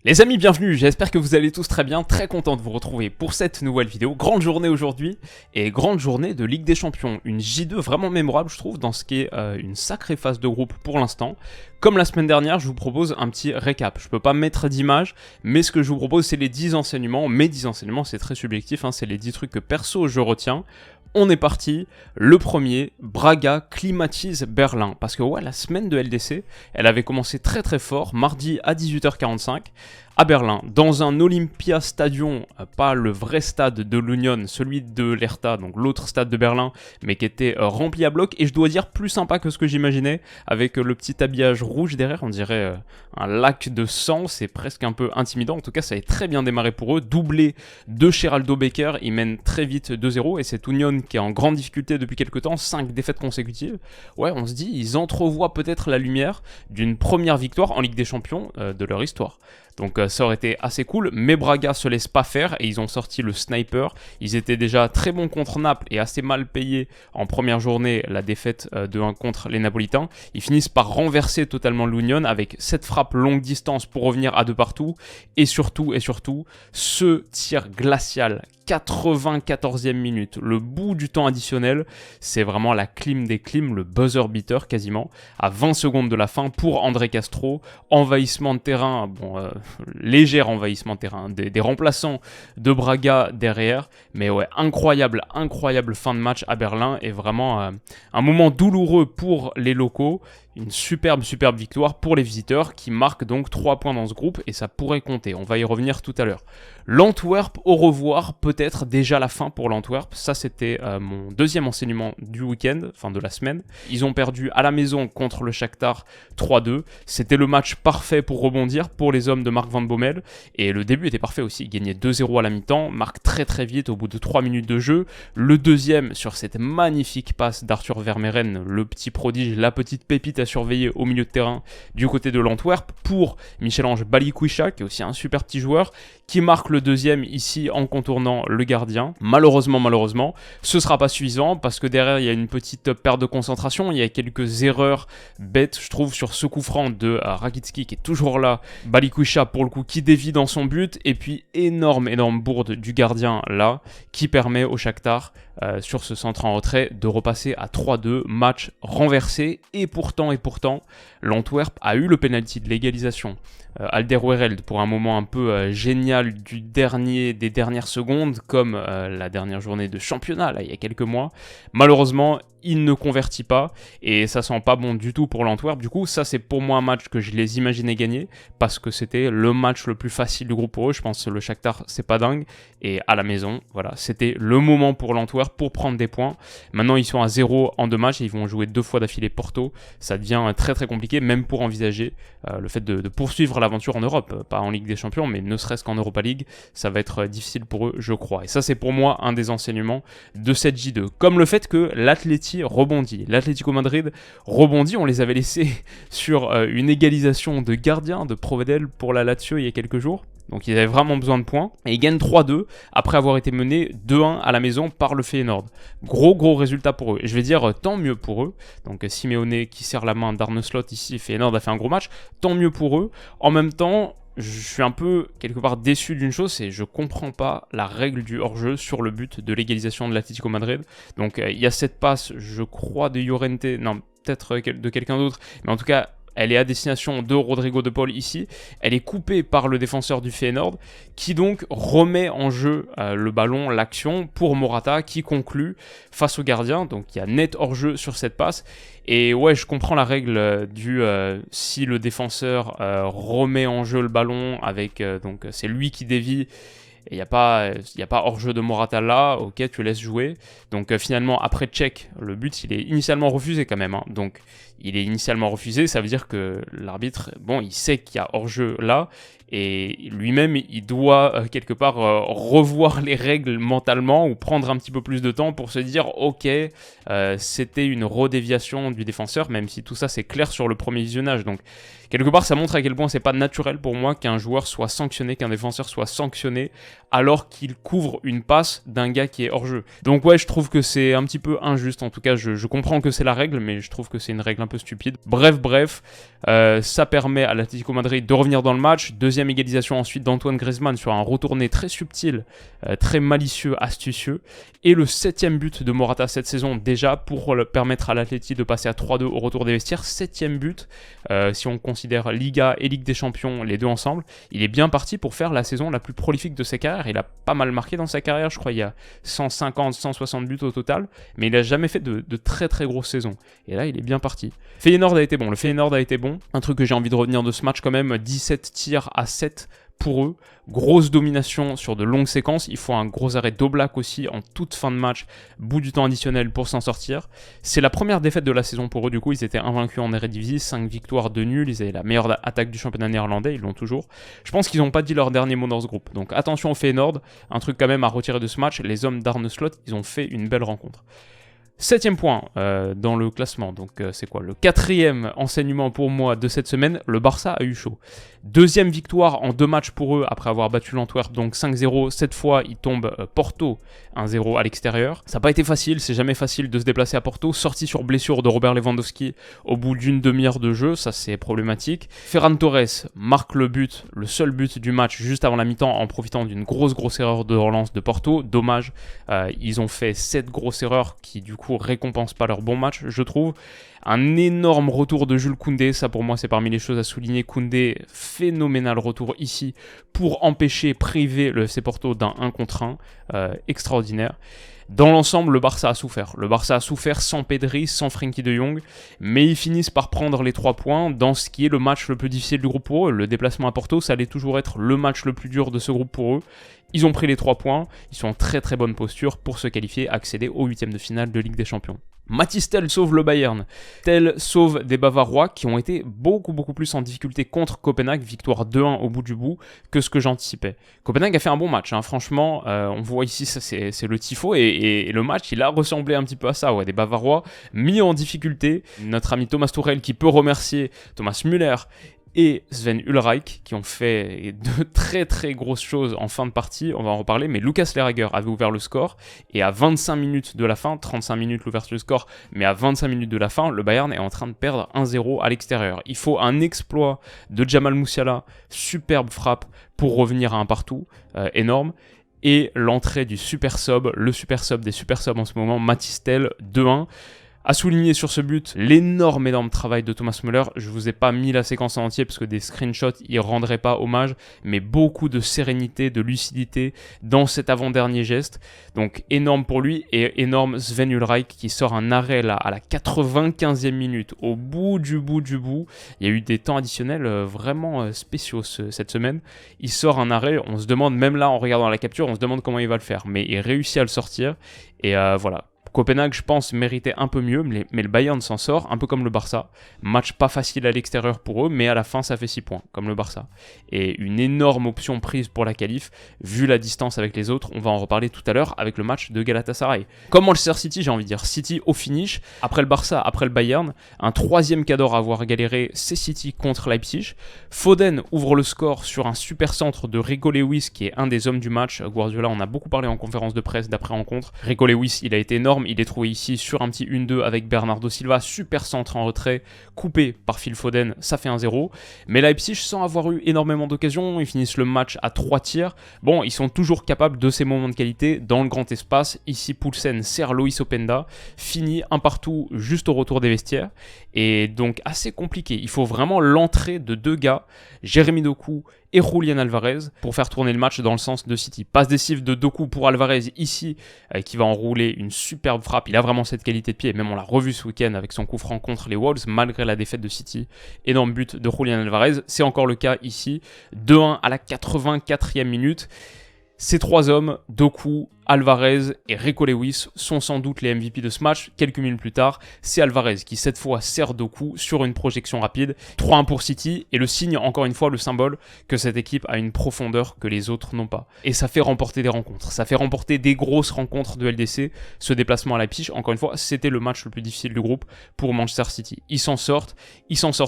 Les amis, bienvenue, j'espère que vous allez tous très bien, très content de vous retrouver pour cette nouvelle vidéo. Grande journée aujourd'hui, et grande journée de Ligue des Champions, une J2 vraiment mémorable je trouve, dans ce qui est une sacrée phase de groupe pour l'instant. Comme la semaine dernière, je vous propose un petit récap. Je peux pas mettre d'image, mais ce que je vous propose c'est les 10 enseignements. Mes 10 enseignements, c'est très subjectif, hein, c'est les 10 trucs que perso je retiens. On est parti, le premier, Braga climatise Berlin, parce que ouais, la semaine de LDC, elle avait commencé très très fort, mardi à 18h45, à Berlin, dans un Olympia Stadion, pas le vrai stade de l'Union, celui de l'Hertha, donc l'autre stade de Berlin, mais qui était rempli à bloc, et je dois dire plus sympa que ce que j'imaginais, avec le petit habillage rouge derrière, on dirait un lac de sang, c'est presque un peu intimidant, en tout cas ça a très bien démarré pour eux, doublé de Geraldo Becker, ils mènent très vite 2-0, et cette Union qui est en grande difficulté depuis quelques temps, 5 défaites consécutives, ouais on se dit, ils entrevoient peut-être la lumière d'une première victoire en Ligue des Champions de leur histoire. Donc ça aurait été assez cool, mais Braga se laisse pas faire et ils ont sorti le sniper. Ils étaient déjà très bons contre Naples et assez mal payés en première journée, la défaite de 1 contre les Napolitains. Ils finissent par renverser totalement l'Union avec 7 frappes longue distance pour revenir à 2 partout. Et surtout, ce tir glacial, 94e minute, le bout du temps additionnel, c'est vraiment la clim des clims, le buzzer beater quasiment, à 20 secondes de la fin pour André Castro, envahissement de terrain, léger envahissement de terrain, des remplaçants de Braga derrière, mais ouais, incroyable fin de match à Berlin, et vraiment un moment douloureux pour les locaux. Une superbe victoire pour les visiteurs qui marquent donc 3 points dans ce groupe et ça pourrait compter, on va y revenir tout à l'heure. L'Antwerp au revoir, peut-être déjà la fin pour l'Antwerp, ça c'était mon deuxième enseignement du week-end, enfin de la semaine. Ils ont perdu à la maison contre le Shakhtar 3-2, c'était le match parfait pour rebondir pour les hommes de Mark Van Bommel et le début était parfait aussi, ils gagnaient 2-0 à la mi-temps, marquent très vite au bout de 3 minutes de jeu, le deuxième sur cette magnifique passe d'Arthur Vermeeren, le petit prodige, la petite pépite à surveiller au milieu de terrain du côté de l'Antwerp pour Michel-Ange Balikwisha, qui est aussi un super petit joueur, qui marque le deuxième ici en contournant le gardien. Malheureusement, ce sera pas suffisant parce que derrière il y a une petite perte de concentration, il y a quelques erreurs bêtes je trouve sur ce coup franc de Rakitski qui est toujours là, Balikwisha pour le coup qui dévie dans son but, et puis énorme bourde du gardien là qui permet au Shakhtar sur ce centre en retrait de repasser à 3-2, match renversé, et pourtant l'Antwerp a eu le penalty de l'égalisation. Alderweireld pour un moment un peu génial des dernières secondes, comme la dernière journée de championnat là, il y a quelques mois. Malheureusement, il ne convertit pas et ça sent pas bon du tout pour l'Antwerp. Du coup, ça c'est pour moi un match que je les imaginais gagner parce que c'était le match le plus facile du groupe pour eux. Je pense que le Shakhtar c'est pas dingue, et à la maison, voilà, c'était le moment pour l'Antwerp pour prendre des points. Maintenant ils sont à 0 en 2 matchs et ils vont jouer 2 fois d'affilée Porto. Ça devient très compliqué même pour envisager le fait de poursuivre l'aventure en Europe, pas en Ligue des Champions mais ne serait-ce qu'en Europa League. Ça va être difficile pour eux je crois, et ça c'est pour moi un des enseignements de cette J2, comme le fait que l'Atlético Madrid rebondit. On les avait laissés sur une égalisation de gardien de Provedel pour la Lazio il y a quelques jours. Donc ils avaient vraiment besoin de points. Et ils gagnent 3-2 après avoir été menés 2-1 à la maison par le Feyenoord. Gros résultat pour eux. Et je vais dire tant mieux pour eux. Donc Simeone qui serre la main d'Arne Slot ici. Feyenoord a fait un gros match. Tant mieux pour eux. En même temps, je suis un peu quelque part déçu d'une chose, c'est que je comprends pas la règle du hors-jeu sur le but de l'égalisation de l'Atlético Madrid. Donc il y a cette passe, je crois, de Llorente, non, peut-être de quelqu'un d'autre, mais en tout cas, elle est à destination de Rodrigo de Paul ici. Elle est coupée par le défenseur du Feyenoord qui donc remet en jeu le ballon, l'action pour Morata qui conclut face au gardien. Donc il y a net hors-jeu sur cette passe. Et ouais, je comprends la règle du si le défenseur remet en jeu le ballon avec donc c'est lui qui dévie. Et il n'y a pas hors-jeu de Morata là, ok, tu laisses jouer. Donc finalement, après check, le but, il est initialement refusé quand même. Hein. Donc il est initialement refusé, ça veut dire que l'arbitre, bon, il sait qu'il y a hors-jeu là, et lui-même, il doit quelque part revoir les règles mentalement ou prendre un petit peu plus de temps pour se dire, ok, c'était une redéviation du défenseur, même si tout ça c'est clair sur le premier visionnage. Donc quelque part, ça montre à quel point c'est pas naturel pour moi qu'un joueur soit sanctionné, qu'un défenseur soit sanctionné alors qu'il couvre une passe d'un gars qui est hors jeu. Donc ouais, je trouve que c'est un petit peu injuste. En tout cas, je comprends que c'est la règle, mais je trouve que c'est une règle un peu stupide. Bref, Ça permet à l'Atlético Madrid de revenir dans le match. Deuxième égalisation ensuite d'Antoine Griezmann sur un retourné très subtil, très malicieux, astucieux. Et le 7e but de Morata cette saison déjà pour permettre à l'Atleti de passer à 3-2 au retour des vestiaires. 7e but, si on considère Liga et Ligue des Champions les deux ensemble. Il est bien parti pour faire la saison la plus prolifique de sa carrière. Il a pas mal marqué dans sa carrière, je crois il y a 150, 160 buts au total. Mais il n'a jamais fait de très très grosses saisons. Et là il est bien parti. Feyenoord a été bon, le Feyenoord a été bon. Un truc que j'ai envie de revenir de ce match quand même, 17 tirs à 7 pour eux, grosse domination sur de longues séquences, il faut un gros arrêt d'Oblak aussi en toute fin de match, bout du temps additionnel pour s'en sortir. C'est la première défaite de la saison pour eux, du coup ils étaient invaincus en Eredivisie, 5 victoires, 2 nuls, ils avaient la meilleure attaque du championnat néerlandais, ils l'ont toujours. Je pense qu'ils n'ont pas dit leur dernier mot dans ce groupe, donc attention au Feyenoord, un truc quand même à retirer de ce match, les hommes d'Arne Slot, ils ont fait une belle rencontre. 7e point dans le classement, donc c'est quoi le 4e enseignement pour moi de cette semaine, le Barça a eu chaud. 2e victoire en 2 matchs pour eux après avoir battu l'Antwerp, donc 5-0, cette fois ils tombent Porto 1-0 à l'extérieur. Ça n'a pas été facile, c'est jamais facile de se déplacer à Porto, sorti sur blessure de Robert Lewandowski au bout d'une demi-heure de jeu, ça c'est problématique. Ferran Torres marque le but, le seul but du match juste avant la mi-temps en profitant d'une grosse erreur de relance de Porto, dommage, ils ont fait 7 grosses erreurs qui du coup récompense pas leur bon match, je trouve. Un énorme retour de Jules Koundé, ça pour moi c'est parmi les choses à souligner. Koundé, phénoménal retour ici pour empêcher, priver le FC Porto d'un 1 contre 1, extraordinaire. Dans l'ensemble, le Barça a souffert. Le Barça a souffert sans Pedri, sans Frenkie de Jong, mais ils finissent par prendre les 3 points dans ce qui est le match le plus difficile du groupe pour eux. Le déplacement à Porto, ça allait toujours être le match le plus dur de ce groupe pour eux. Ils ont pris les 3 points, ils sont en très bonne posture pour se qualifier, accéder au 8e de finale de Ligue des Champions. Mathys Tel sauve le Bayern. Tel sauve des Bavarois qui ont été beaucoup plus en difficulté contre Copenhague, victoire 2-1 au bout du bout, que ce que j'anticipais. Copenhague a fait un bon match, hein. Franchement, on voit ici, ça c'est le tifo, et le match, il a ressemblé un petit peu à ça, ouais, des Bavarois mis en difficulté. Notre ami Thomas Tuchel qui peut remercier Thomas Müller et Sven Ulreich qui ont fait de très grosses choses en fin de partie, on va en reparler, mais Lucas Lerager avait ouvert le score, et à 25 minutes de la fin, 35 minutes l'ouverture du score, mais à 25 minutes de la fin, le Bayern est en train de perdre 1-0 à l'extérieur. Il faut un exploit de Jamal Musiala, superbe frappe pour revenir à un partout, énorme, et l'entrée du super sub, le super sub des super subs en ce moment, Mathys Tel, 2-1. À souligner sur ce but l'énorme travail de Thomas Müller. Je vous ai pas mis la séquence en entier parce que des screenshots y rendraient pas hommage, mais beaucoup de sérénité, de lucidité dans cet avant-dernier geste. Donc énorme pour lui, et énorme Sven Ulreich qui sort un arrêt là à la 95e minute, au bout du bout. Il y a eu des temps additionnels vraiment spéciaux cette semaine. Il sort un arrêt, on se demande, même là en regardant la capture, on se demande comment il va le faire, mais il réussit à le sortir, et voilà. Copenhague, je pense, méritait un peu mieux, mais le Bayern s'en sort, un peu comme le Barça. Match pas facile à l'extérieur pour eux, mais à la fin, ça fait 6 points, comme le Barça. Et une énorme option prise pour la qualif, vu la distance avec les autres. On va en reparler tout à l'heure avec le match de Galatasaray. Comme Manchester City, j'ai envie de dire, City au finish. Après le Barça, après le Bayern, un 3e cadre à avoir galéré, c'est City contre Leipzig. Foden ouvre le score sur un super centre de Rico Lewis, qui est un des hommes du match. Guardiola, on a beaucoup parlé en conférence de presse d'après-rencontre. Rico Lewis, il a été énorme. Il est trouvé ici sur un petit 1-2 avec Bernardo Silva, super centre en retrait, coupé par Phil Foden, ça fait 1-0. Mais Leipzig, sans avoir eu énormément d'occasions, ils finissent le match à 3 tirs. Bon, ils sont toujours capables de ces moments de qualité dans le grand espace. Ici, Poulsen sert Loïs Openda, finit un partout juste au retour des vestiaires. Et donc assez compliqué. Il faut vraiment l'entrée de 2 gars, Jérémy Doku et Julian Alvarez, pour faire tourner le match dans le sens de City. Passe décisive de Doku pour Alvarez ici, qui va enrouler une superbe frappe. Il a vraiment cette qualité de pied, même on l'a revu ce week-end avec son coup franc contre les Wolves, malgré la défaite de City. Énorme but de Julian Alvarez, c'est encore le cas ici. 2-1 à la 84e minute. Ces 3 hommes, Doku, Alvarez et Rico Lewis, sont sans doute les MVP de ce match. Quelques minutes plus tard, c'est Alvarez qui cette fois sert Doku sur une projection rapide. 3-1 pour City, et le signe, encore une fois, le symbole que cette équipe a une profondeur que les autres n'ont pas. Et ça fait remporter des rencontres, ça fait remporter des grosses rencontres de LDC. Ce déplacement à Leipzig, encore une fois, c'était le match le plus difficile du groupe pour Manchester City. Ils s'en sortent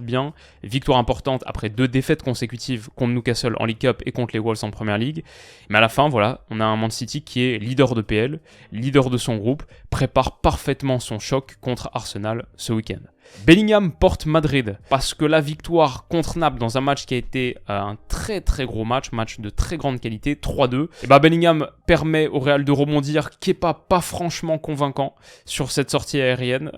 bien. Victoire importante après 2 défaites consécutives contre Newcastle en League Cup et contre les Wolves en Premier League. Mais à la fin, voilà, on a un Man City qui est leader de PL, leader de son groupe, prépare parfaitement son choc contre Arsenal ce week-end. Bellingham porte Madrid parce que la victoire contre Naples dans un match qui a été un très très gros match de très grande qualité, 3-2, et Bellingham permet au Real de rebondir. Kepa pas franchement convaincant sur cette sortie aérienne,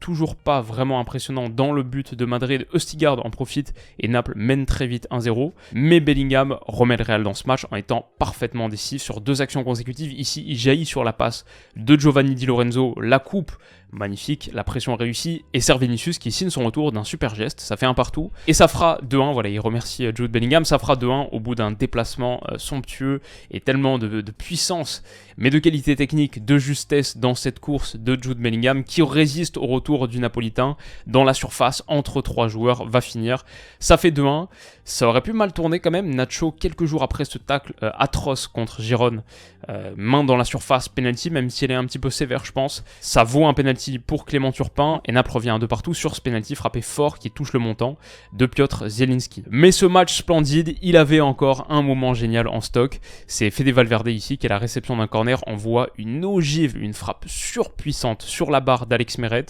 toujours pas vraiment impressionnant dans le but de Madrid. Østigard en profite et Naples mène très vite 1-0, mais Bellingham remet le Real dans ce match en étant parfaitement décisif sur 2 actions consécutives. Ici il jaillit sur la passe de Giovanni Di Lorenzo, la coupe magnifique, la pression réussie, et Serre Vinicius qui signe son retour d'un super geste, ça fait un partout, et ça fera 2-1, voilà, il remercie Jude Bellingham, ça fera 2-1 au bout d'un déplacement somptueux et tellement de puissance, mais de qualité technique, de justesse dans cette course de Jude Bellingham qui résiste au retour du Napolitain dans la surface entre 3 joueurs, va finir, ça fait 2-1, ça aurait pu mal tourner quand même. Nacho, quelques jours après ce tacle atroce contre Girone, main dans la surface, penalty, même si elle est un petit peu sévère je pense, ça vaut un penalty pour Clément Turpin, et Naples revient un 2 partout sur ce penalty frappé fort qui touche le montant de Piotr Zielinski. Mais ce match splendide, il avait encore un moment génial en stock, c'est Fede Valverde ici qui à la réception d'un corner envoie une ogive, une frappe surpuissante sur la barre d'Alex Meret,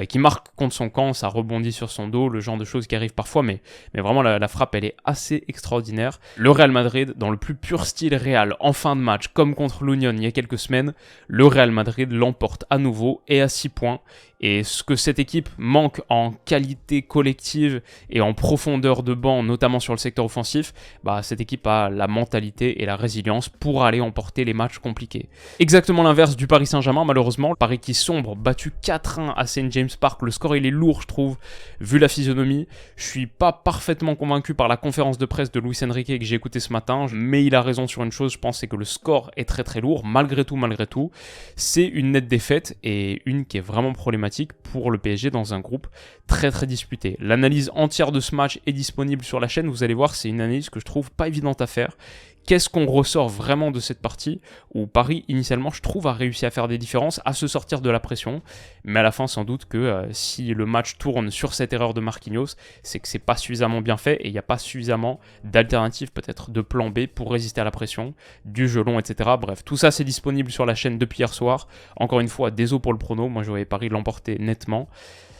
qui marque contre son camp, ça rebondit sur son dos, le genre de choses qui arrivent parfois, mais vraiment la frappe elle est assez extraordinaire. Le Real Madrid, dans le plus pur style Real, en fin de match, comme contre l'Union il y a quelques semaines, le Real Madrid l'emporte à nouveau et à 6 points. Et ce que cette équipe manque en qualité collective et en profondeur de banc, notamment sur le secteur offensif, cette équipe a la mentalité et la résilience pour aller emporter les matchs compliqués. Exactement l'inverse du Paris Saint-Germain, malheureusement. Paris qui sombre, battu 4-1 à St. James Park. Le score il est lourd, je trouve, vu la physionomie. Je suis pas parfaitement convaincu par la conférence de presse de Luis Enrique que j'ai écouté ce matin, mais il a raison sur une chose, je pense, c'est que le score est très très lourd. Malgré tout, c'est une nette défaite et une qui est vraiment problématique pour le PSG dans un groupe très très disputé. L'analyse entière de ce match est disponible sur la chaîne, vous allez voir, c'est une analyse que je trouve pas évidente à faire. Qu'est-ce qu'on ressort vraiment de cette partie où Paris, initialement, je trouve, a réussi à faire des différences, à se sortir de la pression, mais à la fin, sans doute que si le match tourne sur cette erreur de Marquinhos, c'est que c'est pas suffisamment bien fait et il n'y a pas suffisamment d'alternatives, peut-être de plan B pour résister à la pression, du jeu long, etc. Bref, tout ça, c'est disponible sur la chaîne depuis hier soir. Encore une fois, désolé pour le prono, moi je voyais Paris l'emporter nettement.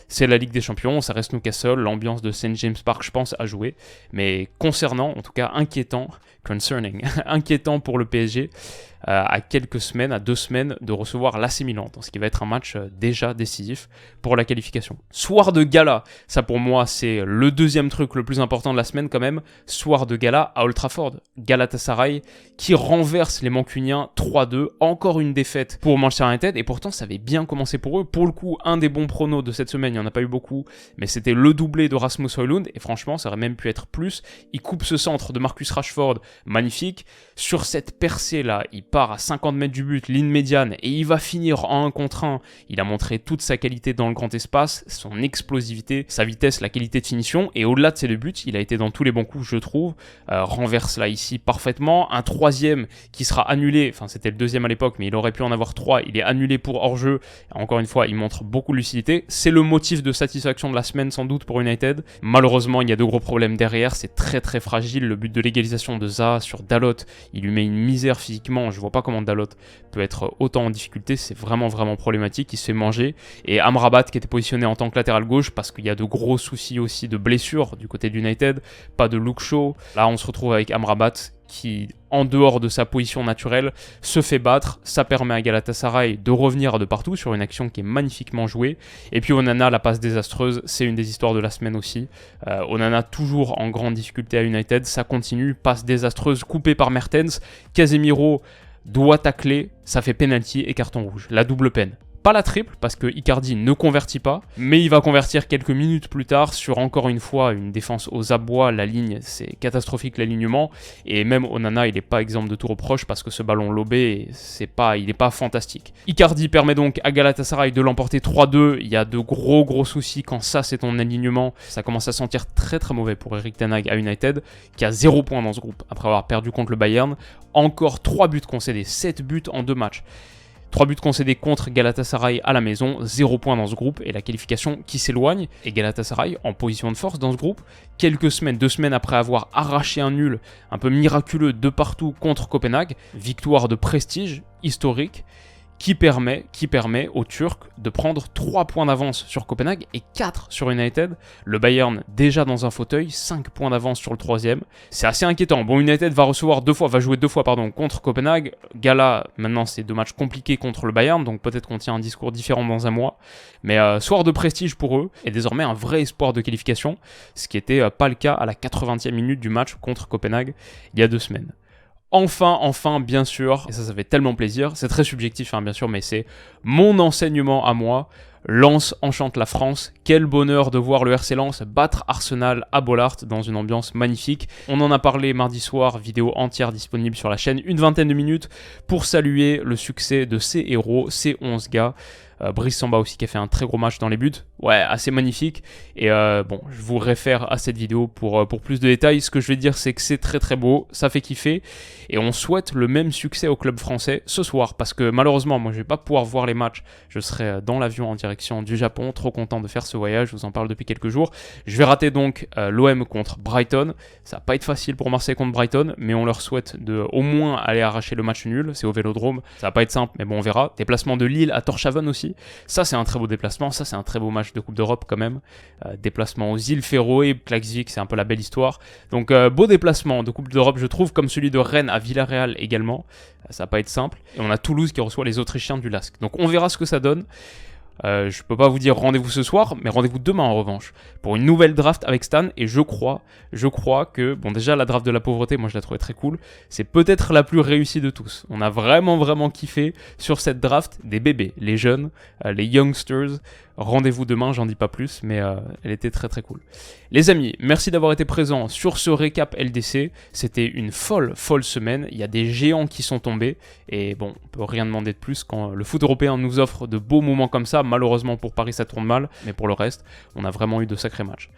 C'est la Ligue des Champions, ça reste Newcastle, l'ambiance de St. James Park, je pense, à jouer. Mais concernant, en tout cas inquiétant pour le PSG, à quelques semaines, à 2 semaines de recevoir l'AC Milan, dans ce qui va être un match déjà décisif pour la qualification. Soir de gala, ça pour moi c'est le deuxième truc le plus important de la semaine quand même, soir de gala à Old Trafford, Galatasaray qui renverse les Mancuniens 3-2, encore une défaite pour Manchester United, et pourtant ça avait bien commencé pour eux. Pour le coup, un des bons pronos de cette semaine, il n'y en a pas eu beaucoup, mais c'était le doublé de Rasmus Højlund, et franchement ça aurait même pu être plus. Il coupe ce centre de Marcus Rashford, magnifique, sur cette percée là, il part à 50 mètres du but, ligne médiane, et il va finir en 1 contre 1. Il a montré toute sa qualité dans le grand espace, son explosivité, sa vitesse, la qualité de finition, et au-delà de ces 2 buts, il a été dans tous les bons coups, je trouve. Renverse là ici parfaitement, un 3e qui sera annulé, enfin c'était le 2e à l'époque, mais il aurait pu en avoir 3, il est annulé pour hors-jeu. Encore une fois, il montre beaucoup de lucidité. C'est le motif de satisfaction de la semaine sans doute pour United. Malheureusement, il y a de gros problèmes derrière, c'est très très fragile. Le but de l'égalisation de Zaha sur Dalot, il lui met une misère physiquement, je vois pas comment Dalot peut être autant en difficulté, c'est vraiment problématique, il se fait manger. Et Amrabat qui était positionné en tant que latéral gauche parce qu'il y a de gros soucis aussi de blessures du côté d'United, pas de Luke Shaw. Là on se retrouve avec Amrabat qui, en dehors de sa position naturelle, se fait battre. Ça permet à Galatasaray de revenir de partout sur une action qui est magnifiquement jouée. Et puis Onana, la passe désastreuse, c'est une des histoires de la semaine aussi. Onana toujours en grande difficulté à United, ça continue, passe désastreuse coupée par Mertens. Casemiro doit tacler, ça fait penalty et carton rouge, la double peine. Pas la triple, parce que Icardi ne convertit pas, mais il va convertir quelques minutes plus tard sur encore une fois une défense aux abois. La ligne, c'est catastrophique l'alignement, et même Onana, il n'est pas exempt de tout reproche parce que ce ballon lobé, il n'est pas fantastique. Icardi permet donc à Galatasaray de l'emporter 3-2. Il y a de gros soucis quand ça c'est ton alignement. Ça commence à sentir très mauvais pour Erik ten Hag à United, qui a 0 points dans ce groupe après avoir perdu contre le Bayern. Encore 3 buts concédés, 7 buts en 2 matchs. 3 buts concédés contre Galatasaray à la maison, 0 points dans ce groupe et la qualification qui s'éloigne. Et Galatasaray en position de force dans ce groupe, quelques semaines, 2 semaines après avoir arraché un nul un peu miraculeux de partout contre Copenhague, victoire de prestige historique qui permet aux Turcs de prendre 3 points d'avance sur Copenhague et 4 sur United. Le Bayern déjà dans un fauteuil, 5 points d'avance sur le troisième. C'est assez inquiétant. Bon, United va jouer deux fois contre Copenhague. Gala, maintenant c'est 2 matchs compliqués contre le Bayern, donc peut-être qu'on tient un discours différent dans un mois. Mais soir de prestige pour eux, et désormais un vrai espoir de qualification, ce qui n'était pas le cas à la 80e minute du match contre Copenhague il y a 2 semaines. Enfin, bien sûr, et ça fait tellement plaisir, c'est très subjectif bien sûr, mais c'est mon enseignement à moi. Lens enchante la France, quel bonheur de voir le RC Lens battre Arsenal à Bollaert dans une ambiance magnifique. On en a parlé mardi soir, vidéo entière disponible sur la chaîne, une vingtaine de minutes pour saluer le succès de ces héros, ces 11 gars. Brice Samba aussi qui a fait un très gros match dans les buts, ouais, assez magnifique. Et bon, je vous réfère à cette vidéo pour plus de détails. Ce que je vais dire, c'est que c'est très beau, ça fait kiffer, et on souhaite le même succès au club français ce soir, parce que malheureusement, moi je vais pas pouvoir voir les matchs, je serai dans l'avion en direction du Japon, trop content de faire ce voyage, je vous en parle depuis quelques jours. Je vais rater donc l'OM contre Brighton, ça va pas être facile pour Marseille contre Brighton, mais on leur souhaite de au moins aller arracher le match nul, c'est au Vélodrome, ça va pas être simple, mais bon on verra. Déplacement de Lille à Torshavn aussi. Ça c'est un très beau déplacement, ça c'est un très beau match de Coupe d'Europe quand même. Déplacement aux îles Féroé, Klaksvik, c'est un peu la belle histoire. Donc beau déplacement de Coupe d'Europe je trouve, comme celui de Rennes à Villarreal également. Ça va pas être simple. Et on a Toulouse qui reçoit les Autrichiens du LASK. Donc on verra ce que ça donne. Je peux pas vous dire rendez-vous ce soir, mais rendez-vous demain en revanche, pour une nouvelle draft avec Stan, et je crois que, bon déjà la draft de la pauvreté, moi je la trouvais très cool, c'est peut-être la plus réussie de tous. On a vraiment kiffé sur cette draft des bébés, les jeunes, les youngsters. Rendez-vous demain, j'en dis pas plus, mais elle était très cool. Les amis, merci d'avoir été présents sur ce récap LDC, c'était une folle semaine, il y a des géants qui sont tombés, et bon, on peut rien demander de plus quand le foot européen nous offre de beaux moments comme ça. Malheureusement pour Paris ça tourne mal, mais pour le reste, on a vraiment eu de sacrés matchs.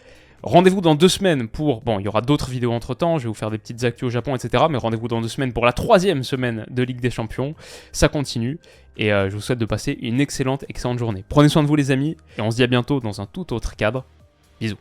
Rendez-vous dans 2 semaines pour... Bon, il y aura d'autres vidéos entre-temps, je vais vous faire des petites actus au Japon, etc. Mais rendez-vous dans 2 semaines pour la 3e semaine de Ligue des Champions. Ça continue, et je vous souhaite de passer une excellente journée. Prenez soin de vous les amis, et on se dit à bientôt dans un tout autre cadre. Bisous.